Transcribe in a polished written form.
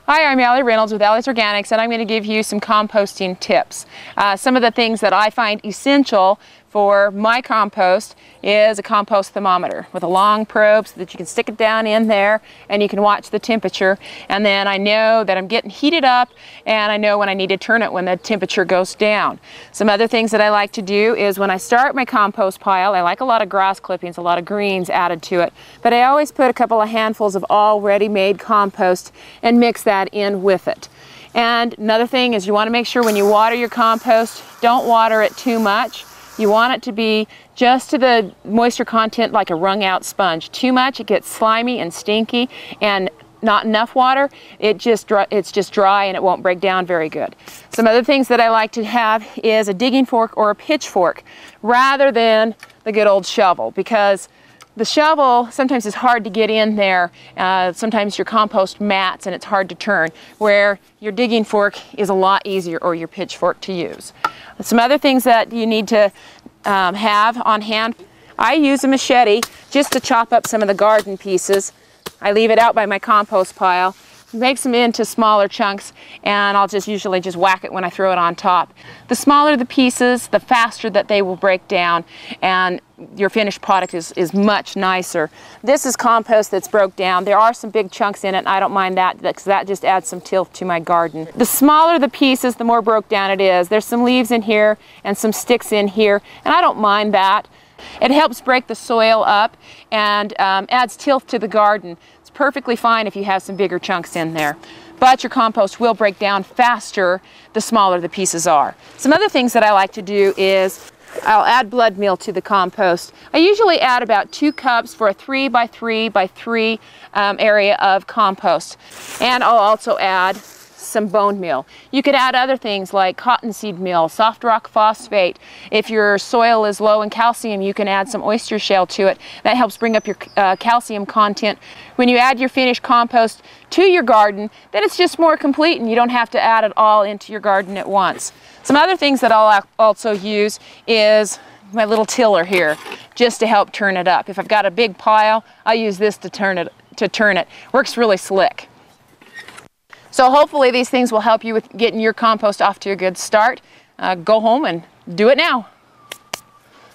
Hi, I'm Reynolds with Allie's Organics, and I'm going to give you some composting tips. Some of the things that I find essential for my compost is a compost thermometer with a long probe so that you can stick it down in there and you can watch the temperature, and then I know that I'm getting heated up and I know when I need to turn it when the temperature goes down. Some other things that I like to do is when I start my compost pile, I like a lot of grass clippings, a lot of greens added to it, but I always put a couple of handfuls of already made compost and mix that in with it. And another thing is you want to make sure when you water your compost, don't water it too much. You want it to be just to the moisture content like a wrung out sponge. Too much, it gets slimy and stinky, and not enough water, it's just dry and it won't break down very good. Some other things that I like to have is a digging fork or a pitchfork rather than the good old shovel, because the shovel sometimes is hard to get in there. Sometimes your compost mats and it's hard to turn, where your digging fork is a lot easier, or your pitchfork, to use. Some other things that you need to have on hand. I use a machete just to chop up some of the garden pieces. I leave it out by my compost pile, makes them into smaller chunks, and I'll usually just whack it when I throw it on top. The smaller the pieces, the faster that they will break down, and your finished product is much nicer. This is compost that's broke down. There are some big chunks in it, and I don't mind that because that just adds some tilth to my garden. The smaller the pieces, the more broke down it is. There's some leaves in here and some sticks in here, and I don't mind that. It helps break the soil up and adds tilth to the garden. It's perfectly fine if you have some bigger chunks in there. But your compost will break down faster the smaller the pieces are. Some other things that I like to do is I'll add blood meal to the compost. I usually add about 2 cups for a 3 by 3 by 3 area of compost. And I'll also add some bone meal. You could add other things like cottonseed meal, soft rock phosphate. If your soil is low in calcium, you can add some oyster shell to it. That helps bring up your calcium content. When you add your finished compost to your garden, then it's just more complete and you don't have to add it all into your garden at once. Some other things that I'll also use is my little tiller here, just to help turn it up. If I've got a big pile, I use this to turn it. Works really slick. So hopefully these things will help you with getting your compost off to a good start. Go home and do it now.